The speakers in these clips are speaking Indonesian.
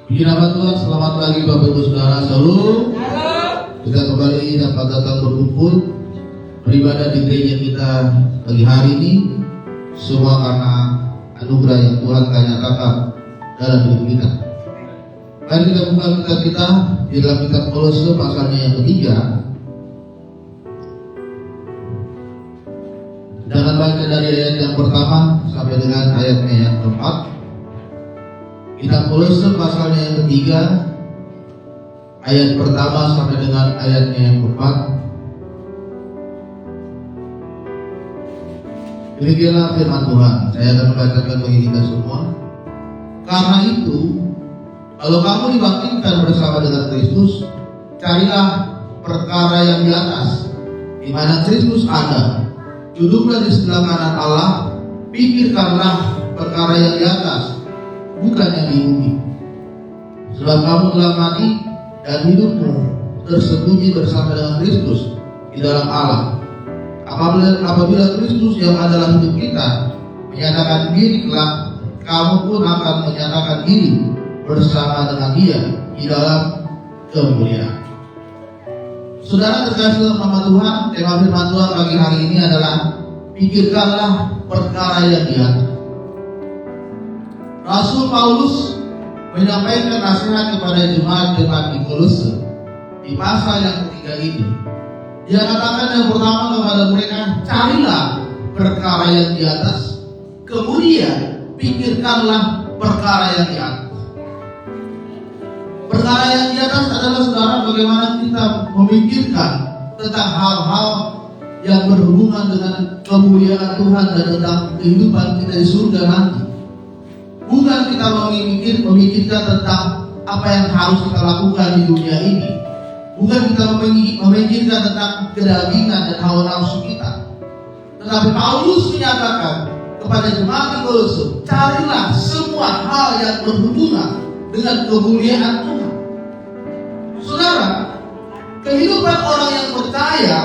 Puji nama Tuhan, selamat pagi Bapak Ibu Saudara. Shalom. Kita kembali dapat datang berkumpul beribadah di gereja kita pagi hari ini. Semua karena anugerah yang Tuhan nyatakan dalam hidup kita. Mari kita buka kitab kita di dalam kitab Kolose pasalnya yang ketiga. Jangan baca dari ayat yang pertama sampai dengan ayatnya yang keempat. Kitab Kolose pasalnya yang ketiga, ayat pertama sampai dengan ayatnya yang keempat. Demikianlah firman Tuhan. Saya akan membacakan bagi kita semua. Karena itu, kalau kamu dibangkitkan bersama dengan Kristus, carilah perkara yang di atas, di mana Kristus ada. Duduklah di sebelah kanan Allah, pikirkanlah perkara yang di atas, bukan yang di bumi. Sebab kamu telah mati dan hidupmu tersembunyi bersama dengan Kristus di dalam Allah. Apabila Kristus yang adalah hidup kita menyatakan diri kelak, kamu pun akan menyatakan diri bersama dengan Dia di dalam kemuliaan. Saudara terkasih dalam nama Tuhan, tema firman Tuhan pagi hari ini adalah pikirkanlah perkara yang di atas. Rasul Paulus menyampaikan nasihat kepada jemaat-jemaat di Kolose di pasal yang ketiga ini. Dia katakan yang pertama kepada mereka, carilah perkara yang di atas, kemudian pikirkanlah perkara yang di atas. Perkara yang di atas adalah, saudara, bagaimana kita memikirkan tentang hal-hal yang berhubungan dengan kemuliaan Tuhan dan tentang kehidupan kita di surga nanti. Bukan kita memikirkan tentang apa yang harus kita lakukan di dunia ini. Bukan kita memikirkan tentang kedagingan dan hawa nafsu kita. Tetapi Paulus menyatakan kepada jemaat di Kolose, carilah semua hal yang berhubungan dengan kemuliaan Tuhan. Saudara, kehidupan orang yang percaya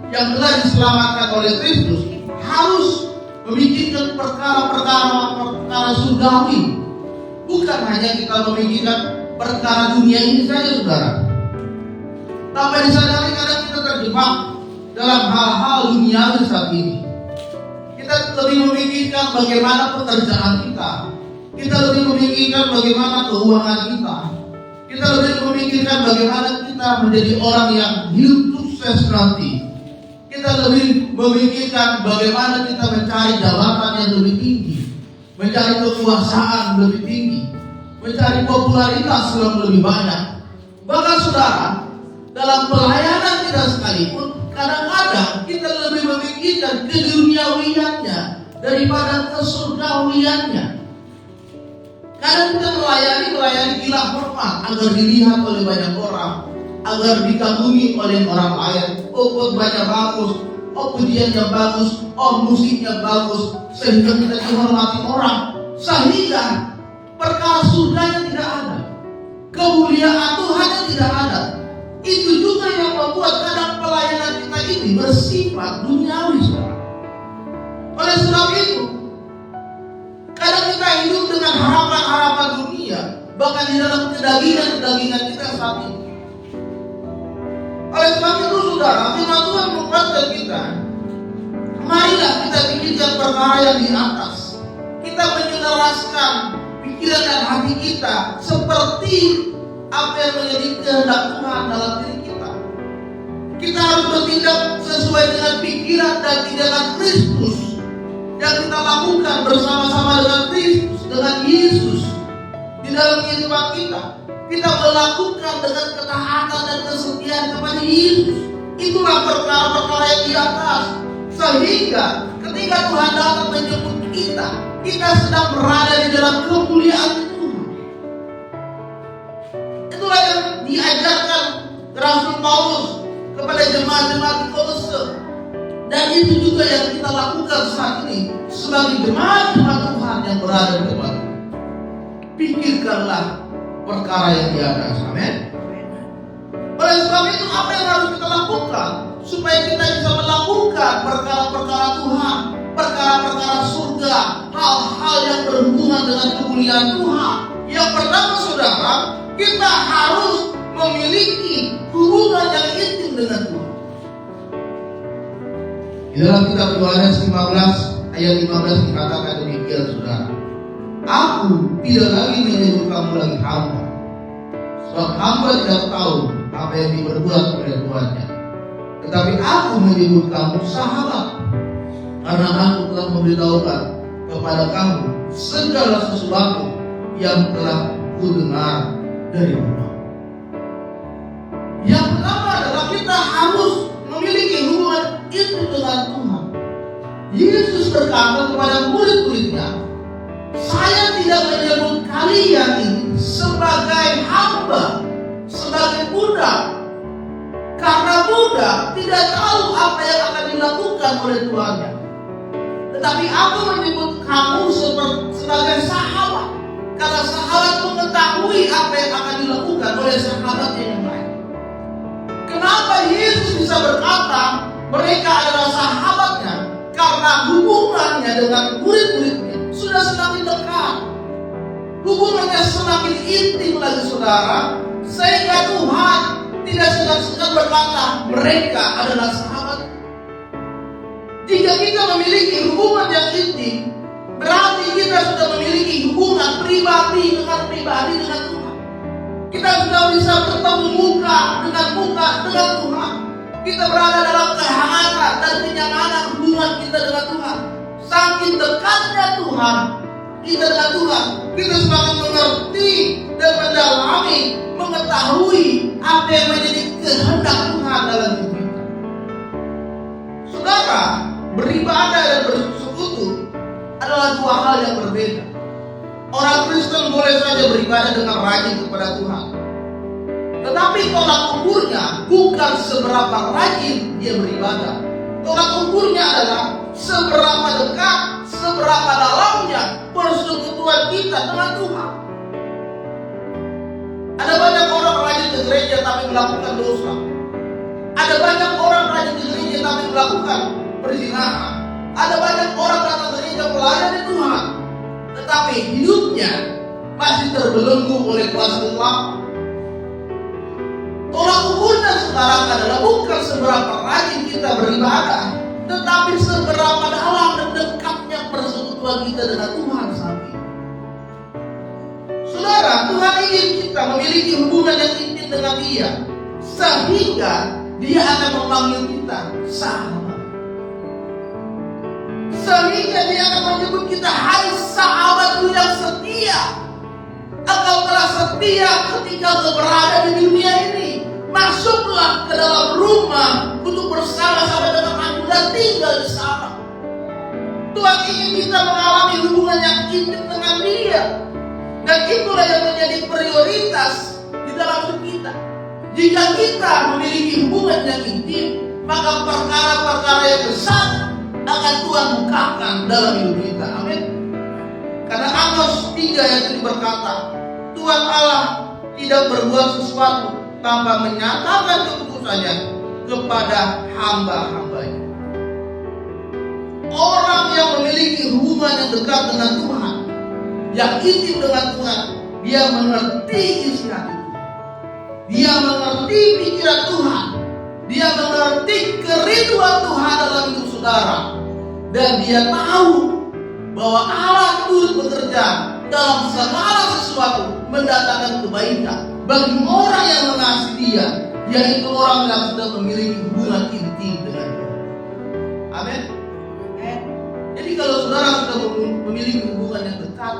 yang telah diselamatkan oleh Kristus harus memikirkan perkara surgawi. Bukan hanya kita memikirkan perkara dunia ini saja, saudara. Tanpa disadari kadang kita terjebak dalam hal-hal duniawi saat ini. Kita lebih memikirkan bagaimana pekerjaan kita. Kita lebih memikirkan bagaimana keuangan kita. Kita lebih memikirkan bagaimana kita menjadi orang yang hidup sukses nanti. Kita lebih memikirkan bagaimana kita mencari jabatan yang lebih tinggi, mencari kekuasaan lebih tinggi, mencari popularitas yang lebih banyak. Bahkan, saudara, dalam pelayanan kita sekalipun, kadang-kadang kita lebih memikirkan keduniawiannya daripada kesurgawiannya. Kadang kita melayani gila hormat agar dilihat oleh banyak orang, agar dikagumi oleh orang lain. Oh, khotbahnya bagus, oh pujiannya bagus, oh musiknya bagus, sehingga kita dihormati orang. Sehingga perkara surganya tidak ada, kemuliaan Tuhan tidak ada. Itu juga yang membuat kadang pelayanan kita ini bersifat duniawi. Oleh sebab itu, kadang kita hidup dengan harapan-harapan dunia, bahkan di dalam kedagingan kita saat ini. Oleh sebab itu, saudara, firman Tuhan menguatkan kita. Marilah kita pikirkan perkara yang di atas. Kita menyelaraskan pikiran dan hati kita seperti apa yang menjadi kehendak Tuhan dalam diri kita. Kita harus bertindak sesuai dengan pikiran dan tindakan Kristus yang kita lakukan bersama-sama dengan Kristus, dengan Yesus di dalam kehidupan kita. Kita melakukan dengan ketaatan dan kesetiaan kepada Yesus. Itulah perkara-perkara yang di atas. Sehingga ketika Tuhan datang menjemput kita, kita sedang berada di dalam kemuliaan Tuhan. Itulah yang diajarkan Rasul Paulus kepada jemaat-jemaat di Kolose. Dan itu juga yang kita lakukan saat ini sebagai jemaat-jemaat Tuhan yang berada di tempat. Pikirkanlah perkara yang di atas. Amin. Oleh sebab itu, apa yang harus kita lakukan supaya kita bisa melakukan perkara-perkara Tuhan, perkara-perkara surga, hal-hal yang berhubungan dengan kemuliaan Tuhan? Yang pertama, saudara, seseorang, kita harus memiliki hubungan yang intim dengan Tuhan. Di dalam kitab Yohanes 15 ayat 15 dikatakan demikian, saudara. Aku tidak lagi menyebut kamu lagi hamba, sebab hamba tidak tahu apa yang diperbuat oleh tuannya. Tetapi aku menyebut kamu sahabat, karena aku telah memberitahukan kepada kamu segala sesuatu yang telah kudengar dari Bapa. Yang pertama adalah kita harus memiliki hubungan itu dengan Tuhan. Yesus berkata kepada murid-muridnya, saya tidak menyebut kalian ini sebagai hamba, sebagai budak, karena budak tidak tahu apa yang akan dilakukan oleh tuannya. Tetapi aku menyebut kamu sebagai sahabat, karena sahabat mengetahui apa yang akan dilakukan oleh sahabatnya yang lain. Kenapa Yesus bisa berkata mereka adalah sahabatnya? Karena hubungannya dengan murid-muridnya sudah semakin dekat. Hubungannya semakin intim lagi, saudara, sehingga Tuhan tidak segan-segan berkata mereka adalah sahabat. Jika kita memiliki hubungan yang intim, berarti kita sudah memiliki hubungan pribadi dengan Tuhan. Kita sudah bisa bertemu muka dengan Tuhan. Kita berada dalam kehangatan dan kenyamanan hubungan kita dengan Tuhan. Saking dekatnya Tuhan kita dengan Tuhan, kita semakin mengerti dan mendalami, mengetahui apa yang menjadi kehendak Tuhan dalam hidup kita. Saudara, beribadah dan bersekutu adalah dua hal yang berbeda. Orang Kristen boleh saja beribadah dengan rajin kepada Tuhan, tetapi tolak ukurnya bukan seberapa rajin dia beribadah. Tolak ukurnya adalah seberapa dekat, seberapa dalamnya persekutuan kita dengan Tuhan. Ada banyak orang rajin ke gereja tapi melakukan dosa. Ada banyak orang rajin ke gereja tapi melakukan perzinahan. Ada banyak orang datang ke gereja melayani Tuhan, tetapi hidupnya masih terbelenggu oleh kuasa gelap. Tolak ukurnya sekarang adalah bukan seberapa rajin kita beribadah, tetapi seberapa dalam dan dekatnya persekutuan kita dengan Tuhan saat ini. Saudara, Tuhan ingin kita memiliki hubungan yang intim dengan Dia, sehingga Dia akan memanggil kita sahabat. Sehingga Dia akan menyebut kita, hai sahabatku yang setia. Engkau telah setia ketika engkau berada di dunia ini. Masuklah ke dalam rumah untuk bersama-sama dengan aku dan tinggal di sana. Tuhan ingin kita mengalami hubungan yang intim dengan Dia, dan itulah yang menjadi prioritas di dalam hidup kita. Jika kita memiliki hubungan yang intim, maka perkara-perkara yang besar akan Tuhan bukakan dalam hidup kita. Amin. Karena Amos 3 ayat 7 berkata, Tuhan Allah tidak berbuat sesuatu tanpa menyatakan keputusannya kepada hamba-hambanya. Orang yang memiliki hubungan yang dekat dengan Tuhan, yang intim dengan Tuhan, dia mengerti isi hati Tuhan. Dia mengerti pikiran Tuhan. Dia mengerti kerinduan Tuhan dalam hidup saudara. Dan dia tahu bahwa Allah turut bekerja dalam segala sesuatu mendatangkan kebaikan bagi orang yang mengasihi Dia, yaitu orang yang sudah memiliki hubungan intim dengan Dia. Amin. Jadi kalau saudara sudah memiliki hubungan yang dekat,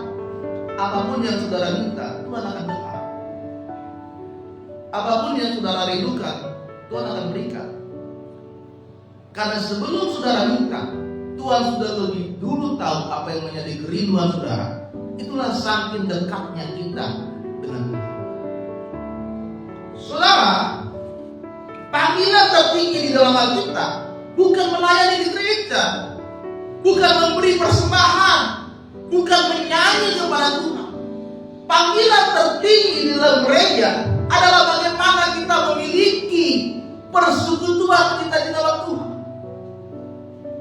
apapun yang saudara minta, Tuhan akan dengar. Apapun yang saudara rindukan, Tuhan akan berikan. Karena sebelum saudara minta, Tuhan sudah lebih dulu tahu apa yang menjadi kerinduan saudara. Itulah saking dekatnya kita dengan Tuhan. Saudara, panggilan tertinggi di dalam Alkitab bukan melayani di gereja, bukan memberi persembahan, bukan menyanyi kepada Tuhan. Panggilan tertinggi di dalam gereja adalah bagaimana kita memiliki persekutuan kita di dalam Tuhan.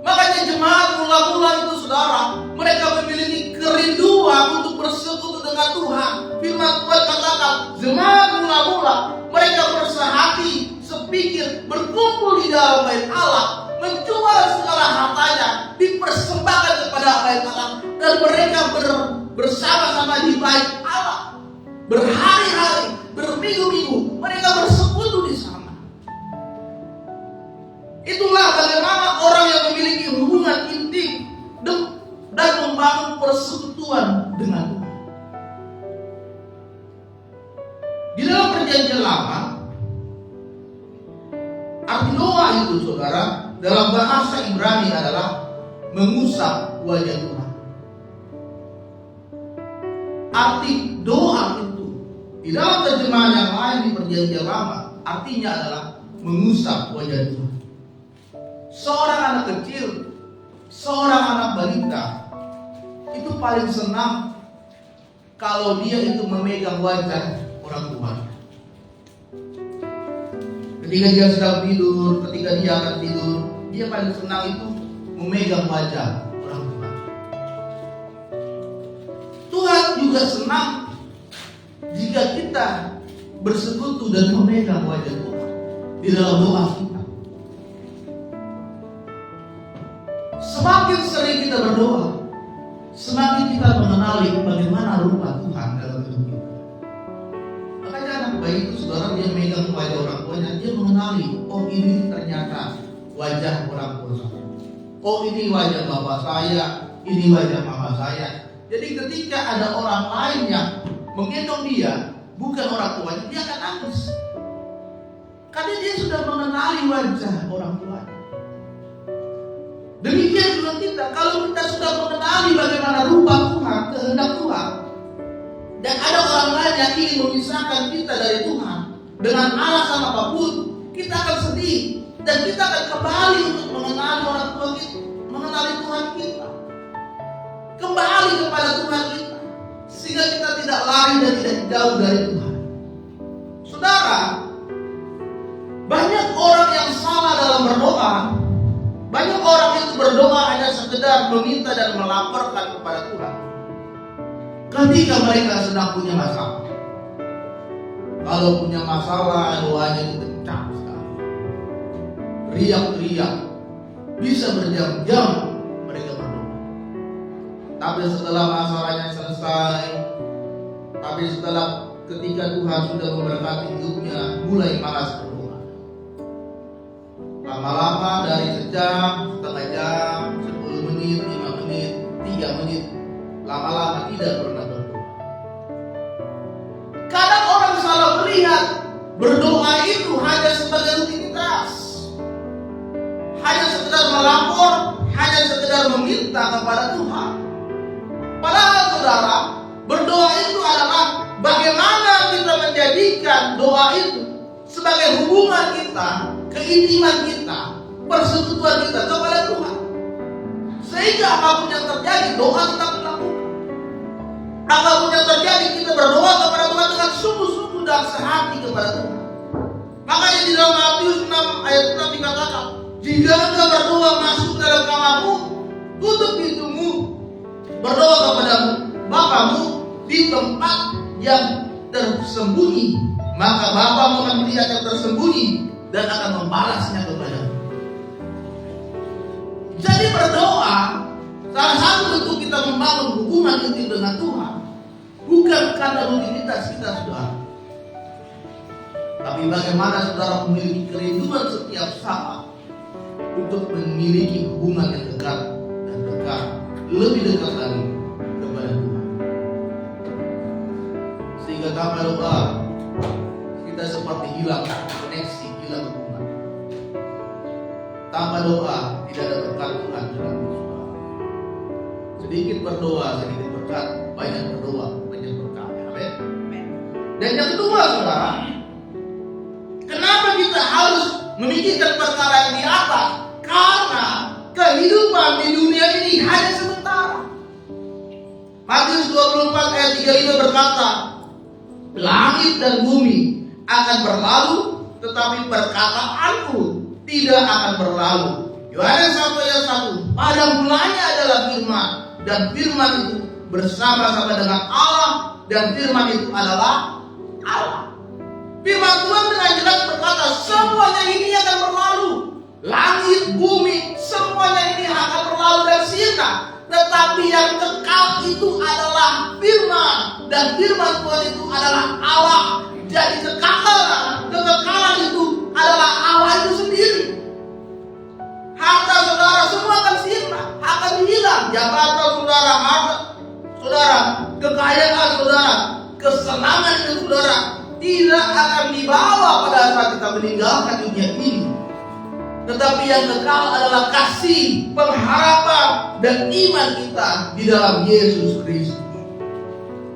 Makanya jemaat mula-mula itu saudara, mereka memiliki kerinduan untuk bersekutu dengan Tuhan. Firman Tuhan katakan, jemaat mula-mula, mereka bersehati, sepikir, berkumpul di dalam bait Allah, menjual segala hartanya, dipersembahkan kepada bait Allah, dan mereka bersama-sama di bait Allah, berhari-hari, berminggu-minggu, mereka bersekutu di sana. Itulah bagaimana orang yang memiliki hubungan intim dan membangun persekutuan dengan Tuhan. Di dalam perjanjian lama, arti doa itu, saudara, dalam bahasa Ibrani adalah mengusap wajah Tuhan. Arti doa itu di dalam terjemahan yang lain di perjanjian lama, artinya adalah mengusap wajah Tuhan. Seorang anak kecil, seorang anak balita itu paling senang kalau dia itu memegang wajah orang tuanya. Ketika dia sedang tidur, ketika dia akan tidur, dia paling senang itu memegang wajah orang tua. Tuhan juga senang jika kita bersekutu dan memegang wajah Tuhan di dalam doa kita. Semakin sering kita berdoa, semakin kita mengenali bagaimana rupa Tuhan dalam hidup kita. Makanya anak bayi itu, saudara, dia memegang wajah orang tuanya, dia mengenali, oh ini ternyata wajah orang tua saya. Oh ini wajah bapak saya, ini wajah mama saya. Jadi ketika ada orang lain yang menggendong dia, bukan orang tuanya, dia akan nangis. Karena dia sudah mengenali wajah orang tuanya. Demikian juga kita, kalau kita sudah mengenali bagaimana rupa Tuhan, kehendak Tuhan, dan ada orang lain yang ingin memisahkan kita dari Tuhan dengan alasan apapun, kita akan sedih dan kita akan kembali untuk mengenali orang tua kita, mengenali Tuhan kita, kembali kepada Tuhan kita, sehingga kita tidak lari dan tidak jauh dari Tuhan. Saudara, banyak orang yang salah dalam berdoa. Banyak orang itu berdoa hanya sekedar meminta dan melaporkan kepada Tuhan ketika mereka sedang punya masalah. Kalau punya masalah, doanya itu kencang sekali, teriak-teriak, bisa berjam-jam mereka berdoa. Tapi setelah masalahnya selesai, tapi setelah ketika Tuhan sudah memberkati hidupnya, mulai malas berdoa. Lama-lama dari sejam, setengah jam, 10 menit, 5 menit, 3 menit, lama-lama tidak pernah berdoa. Kadang orang salah melihat berdoa itu hanya sebagai rutinitas, hanya sekedar melapor, hanya sekedar meminta kepada Tuhan. Padahal saudara, berdoa itu adalah bagaimana kita menjadikan doa itu sebagai hubungan kita, keintiman kita, persekutuan kita kepada Tuhan. Sehingga apapun yang terjadi, doa tetap dilakukan. Apapun yang terjadi, kita berdoa kepada Tuhan dengan sungguh-sungguh dan sehati kepada Tuhan. Makanya di dalam Matius 6 ayat 6 dikatakan, jika engkau berdoa masuk dalam kamarmu, tutup pintumu, berdoa kepada Bapamu di tempat yang tersembunyi, maka Bapamu akan melihat yang tersembunyi dan akan membalasnya kepadamu. Jadi berdoa salah satu bentuk kita membangun hubungan intim dengan Tuhan, bukan karena rutinitas kita, saudara, tapi bagaimana saudara memiliki kerinduan setiap saat untuk memiliki hubungan yang dekat dan dekat, lebih dekat lagi kepada Tuhan. Sehingga tanpa doa kita seperti hilang koneksi, hilang hubungan. Tanpa doa tidak ada berkat Tuhan dalam hidup saudara. Sedikit berdoa, sedikit berkat, banyak berdoa, banyak berkat. Amin. Dan yang kedua, saudara, kenapa kita harus memikirkan perkara yang di atas? Karena kehidupan di dunia ini hanya sementara. Matius 24 ayat 35 berkata, langit dan bumi akan berlalu, tetapi perkataanku tidak akan berlalu. Yohanes 1 ayat 1, pada mulanya adalah firman, dan firman itu bersama-sama dengan Allah, dan firman itu adalah Allah. Firman Tuhan dengan jelas berkata, semuanya ini akan berlalu. Langit, bumi, semuanya ini akan berlalu dan sirna. Tetapi yang kekal itu adalah firman. Dan firman Tuhan itu adalah Allah. Jadi kekekalan itu adalah Allah itu sendiri. Harta saudara semua akan sirna, akan hilang. Jabatan saudara, kekayaan saudara, kesenangan itu saudara tidak akan dibawa pada saat kita meninggalkan dunia ini. Tetapi yang kekal adalah kasih, pengharapan, dan iman kita di dalam Yesus Kristus.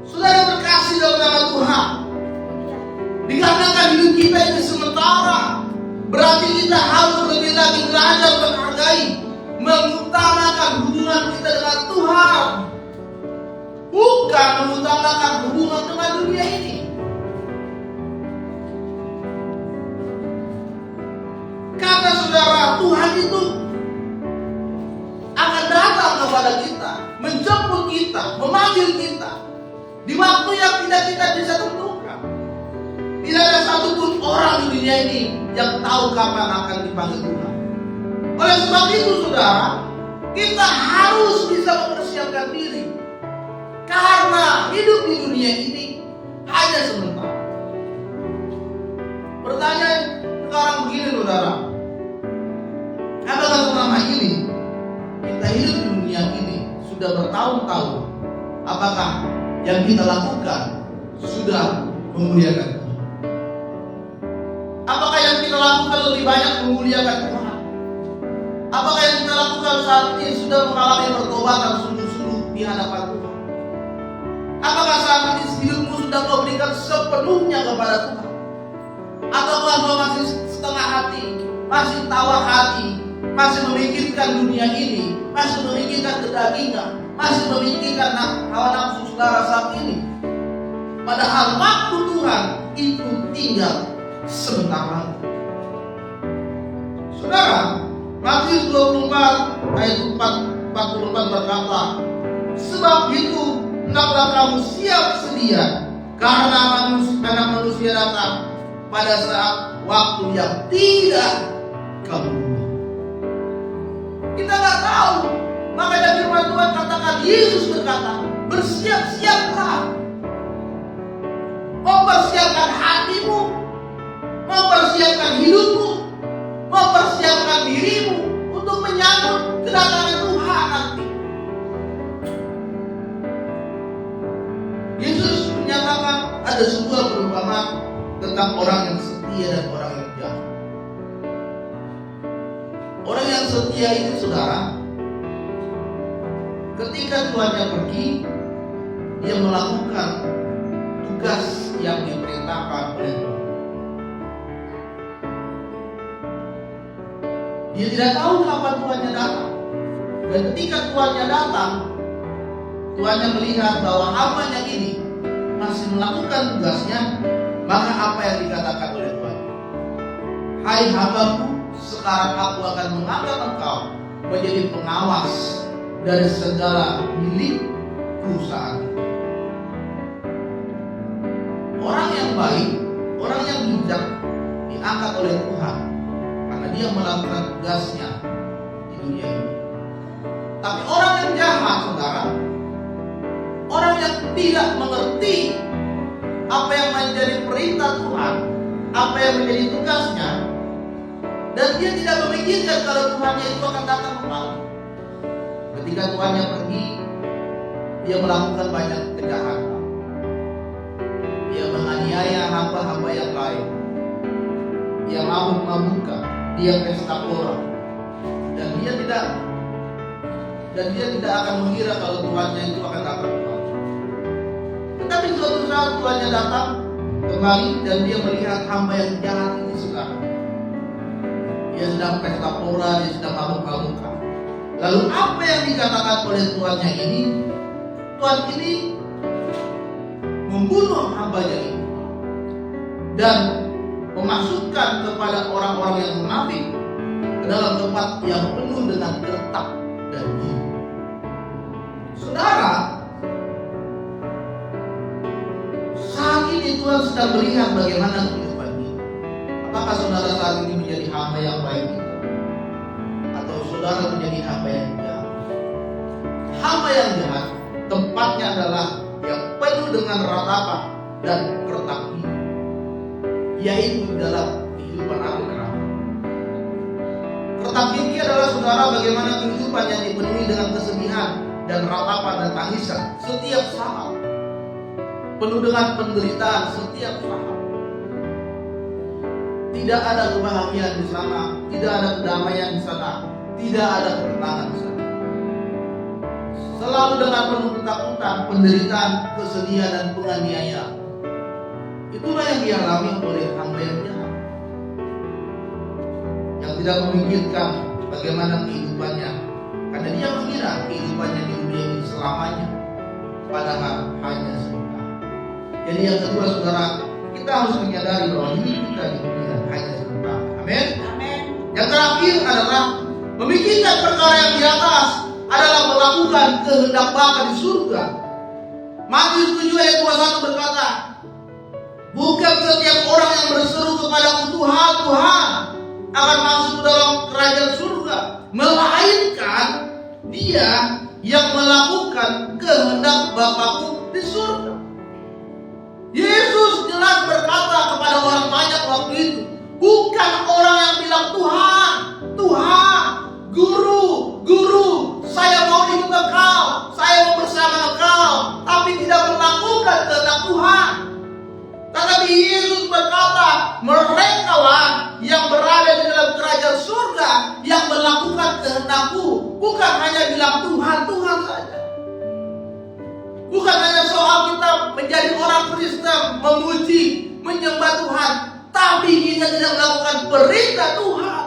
Saudara terkasih dalam nama Tuhan, dikarenakan hidup kita ini sementara, berarti kita harus lebih lagi belajar menghargai, mengutamakan hubungan kita dengan Tuhan, bukan mengutamakan hubungan dengan dunia ini. Kata saudara, Tuhan itu akan datang kepada kita, menjemput kita, memanggil kita di waktu yang tidak kita bisa tentukan. Tidak ada satupun orang di dunia ini yang tahu kapan akan dipanggil Tuhan. Oleh sebab itu saudara, kita harus bisa mempersiapkan diri. Karena hidup di dunia ini hanya sementara. Pertanyaan sekarang begini saudara, apakah selama ini kita hidup di dunia ini sudah bertahun-tahun, apakah yang kita lakukan sudah memuliakan Tuhan? Apakah yang kita lakukan lebih banyak memuliakan Tuhan? Apakah yang kita lakukan saat ini sudah mengalami pertobatan sungguh-sungguh di hadapan Tuhan? Apakah saat ini hidupmu sudah kau berikan sepenuhnya kepada Tuhan? Ataukah kau masih setengah hati, masih tawar hati, masih memikirkan dunia ini, masih memikirkan kedagingan, masih memikirkan hawa nafsu saudara saat ini? Padahal waktu Tuhan itu tinggal sebentar lagi. Saudara, Matius 24 ayat 44 berkata, sebab itu hendaklah kamu siap sedia, karena anak manusia datang pada saat waktu yang tidak kamu duga. Kita nggak tahu, makanya firman Tuhan katakan, Yesus berkata, bersiap-siaplah, mempersiapkan hatimu, mempersiapkan hidupmu, mempersiapkan dirimu untuk menyambut kedatangan Tuhan nanti. Yesus menyatakan ada sebuah perumpamaan tentang orang yang setia dan orang yang jahat. Orang yang setia itu saudara, ketika tuannya pergi, dia melakukan tugas yang diperintahkan oleh Tuhan. Dia tidak tahu kapan tuannya datang. Dan ketika tuannya datang, tuannya melihat bahwa hambanya ini masih melakukan tugasnya, maka apa yang dikatakan oleh Tuhan? Hai hambaku, sekarang aku akan mengangkat engkau menjadi pengawas dari segala milik perusahaan. Orang yang baik, orang yang bijak diangkat oleh Tuhan karena dia melakukan tugasnya di dunia ini. Tapi orang yang jahat, saudara, orang yang tidak mengerti apa yang menjadi perintah Tuhan, apa yang menjadi tugasnya, dan dia tidak memikirkan kalau Tuhannya itu akan datang kembali. Ketika Tuhannya pergi, dia melakukan banyak kejahatan. Dia menganiaya hamba-hamba yang lain. Dia mabuk-mabukan, dia pesta pora, dan dia tidak akan mengira kalau Tuhannya itu akan datang kembali. Tetapi suatu saat Tuhannya datang kembali dan dia melihat hamba yang jahat ini sekarang. Dia sedang pesta pora, dia sedang mabuk-mabukan. Lalu apa yang dikatakan oleh Tuhannya ini? Tuhan ini membunuh hambanya ini dan memasukkan kepada orang-orang yang munafik ke dalam tempat yang penuh dengan gertak dan jin. Saudara, saat ini ini Tuhan sedang melihat bagaimana kehidupan kita. Apakah saudara saat ini menjadi hamba yang baik itu? Atau saudara menjadi hamba yang jahat? Hamba yang jahat tempatnya adalah yang penuh dengan ratapan dan kertak gigi, yaitu dalam kehidupan api neraka. Kertak gigi adalah saudara bagaimana kehidupan yang dipenuhi dengan kesedihan dan ratapan dan tangisan setiap saat, penuh dengan penderitaan setiap saat. Tidak ada kebahagiaan di sana, tidak ada kedamaian di sana, tidak ada ketenangan di sana. Selalu dengan penuh ketakutan, penderitaan, kesedihan dan penganiayaan. Itulah yang dialami oleh hamba yang jahat, yang tidak memikirkan bagaimana kehidupannya, karena dia mengira kehidupannya di dunia ini selamanya, padahal hanya sebentar. Jadi yang kedua saudara, kita harus menyadari bahwa hidup kita di dunia hanya sebentar. Amin. Yang terakhir adalah memikirkan perkara yang di atas, adalah melakukan kehendak Bapa di surga. Matius 7 ayat 21 berkata, bukan setiap orang yang berseru kepadaku Tuhan, Tuhan akan masuk dalam kerajaan surga, melainkan dia yang melakukan kehendak Bapakku di surga. Yesus jelas berkata kepada orang banyak waktu itu, bukan orang yang bilang Tuhan, Tuhan, Guru, Guru, saya mau ikut Engkau, saya mau bersama Engkau, tapi tidak melakukan kehendak Tuhan. Tetapi Yesus berkata, mereka lah yang berada di dalam kerajaan surga, yang melakukan kehendak-Ku, bukan hanya bilang Tuhan, Tuhan saja. Bukan hanya soal kita menjadi orang Kristen, memuji, menyembah Tuhan, tapi kita tidak melakukan perintah Tuhan.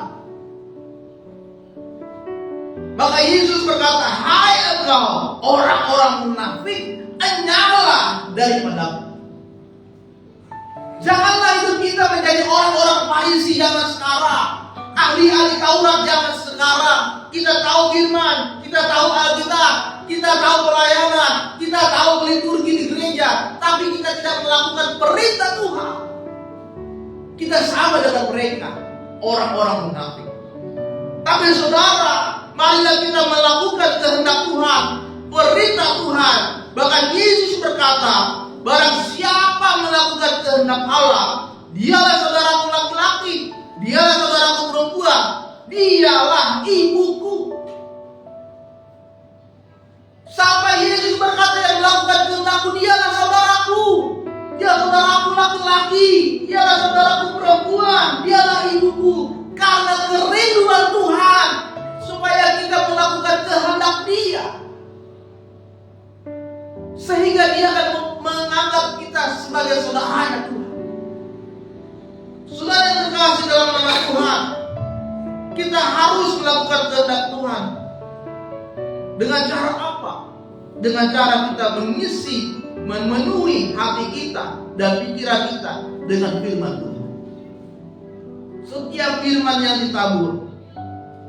Maka Yesus berkata, hai engkau orang-orang munafik, enyahlah daripadaku. Janganlah hidup kita menjadi orang-orang Farisi zaman sekarang, ahli-ahli Taurat zaman sekarang. Kita tahu firman, kita tahu Alkitab, kita tahu pelayanan, kita tahu liturgi di gereja, tapi kita tidak melakukan perintah Tuhan. Kita sama dengan mereka, orang-orang munafik. Tapi saudara, marilah kita melakukan kehendak Tuhan, perintah Tuhan. Bahkan Yesus berkata, barang siapa melakukan kehendak Allah, dialah saudaraku laki-laki, dialah saudaraku perempuan, dialah ibuku. Sampai Yesus berkata yang melakukan kehendakku, dialah saudaraku, dialah saudaraku laki-laki, dialah saudaraku perempuan, dialah ibuku. Karena kerinduan Tuhan supaya kita melakukan kehendak Dia, sehingga Dia akan menganggap kita sebagai saudaranya Tuhan. Saudara yang terkasih dalam nama Tuhan, kita harus melakukan kehendak Tuhan. Dengan cara apa? Dengan cara kita mengisi, memenuhi hati kita dan pikiran kita dengan firman Tuhan. Setiap firman yang ditabur,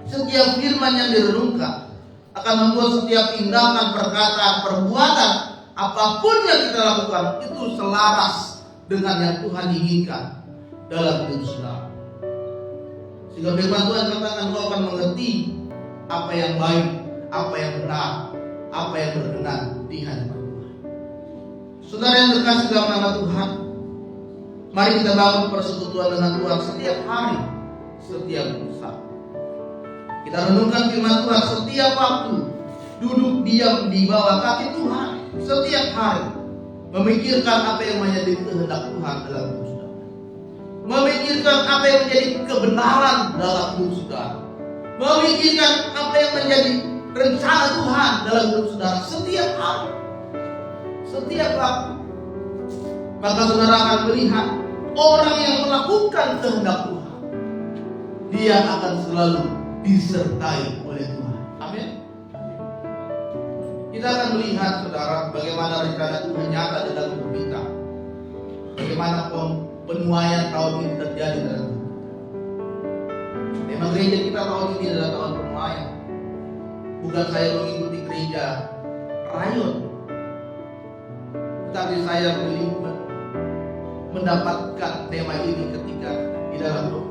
setiap firman yang direnungkan akan membuat setiap tindakan, perkataan, perbuatan, apapun yang kita lakukan itu selaras dengan yang Tuhan inginkan dalam hidup saudara. Sehingga firman Tuhan katakan, kau akan mengerti apa yang baik, apa yang benar, apa yang berkenan di hadapan Tuhan. Saudara yang terkasih dalam nama Tuhan, mari kita bangun persekutuan dengan Tuhan setiap hari, setiap saat. Kita renungkan firman Tuhan setiap waktu, duduk diam di bawah kaki Tuhan setiap hari, memikirkan apa yang menjadi kehendak Tuhan dalam hidup saudara, memikirkan apa yang menjadi kebenaran dalam hidup saudara, memikirkan apa yang menjadi rencana Tuhan dalam hidup saudara setiap hari, setiap waktu. Maka saudara akan melihat orang yang melakukan kehendak Tuhan, dia akan selalu disertai oleh Tuhan. Amin. Kita akan melihat saudara bagaimana rencana Tuhan nyata dalam hidup kita, bagaimana penuaian tahun ini terjadi dalam hidup kita. Memang gereja kita tahun ini adalah tahun penuaian. Bukan saya mengikuti gereja rayon, tetapi saya mendapatkan tema ini ketika di dalam doa.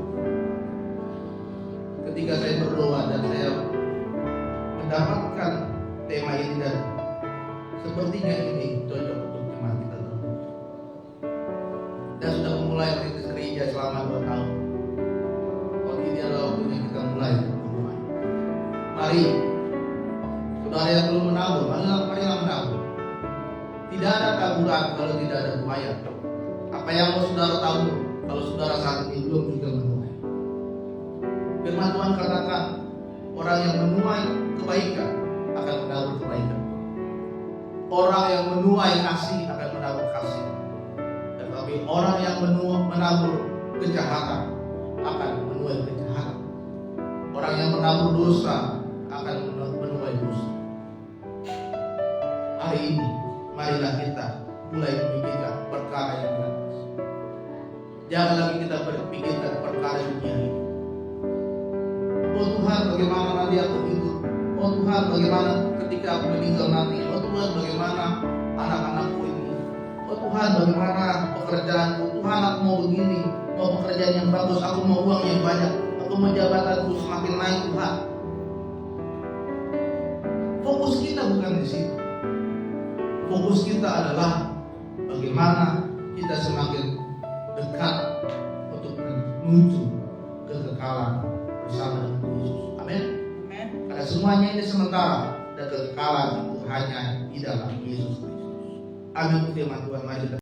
Ketika saya berdoa dan saya mendapatkan tema ini, dan sepertinya ini cocok untuk jemaat kita. Dan sudah memulai merintis gereja selama 2 tahun. Kalau ini adalah waktunya kita mulai. Mari, saudara yang belum menabur, marilah menabur. Tidak ada taburan kalau tidak ada upaya. Apa yang mau saudara tabur kalau saudara saat ini belum juga menuai? Firman Tuhan katakan, orang yang menuai kebaikan akan menabur kebaikan. Orang yang menuai kasih akan menabur kasih. Tetapi orang yang menabur kejahatan akan menuai kejahatan. Orang yang menabur dosa akan menuai dosa. Hari ini marilah kita mulai memikirkan perkara yang di atas. Jangan lagi kita berpikirkan perkara dunia ini. Oh Tuhan, bagaimana nanti aku hidup? Oh Tuhan, bagaimana ketika aku meninggal nanti? Oh Tuhan, bagaimana anak-anakku ini? Oh Tuhan, bagaimana pekerjaanku? Tuhan, aku mau begini, mau pekerjaan yang bagus, aku mau uang yang banyak, aku mau jabatanku semakin naik. Tuhan, fokus kita bukan di situ. Fokus kita adalah bagaimana kita semakin dekat untuk menuju kekekalan bersama dengan Yesus. Amin. Karena semuanya ini sementara dan kekekalan itu hanya di dalam Yesus Kristus. Amin. Firman Tuhan, mari kita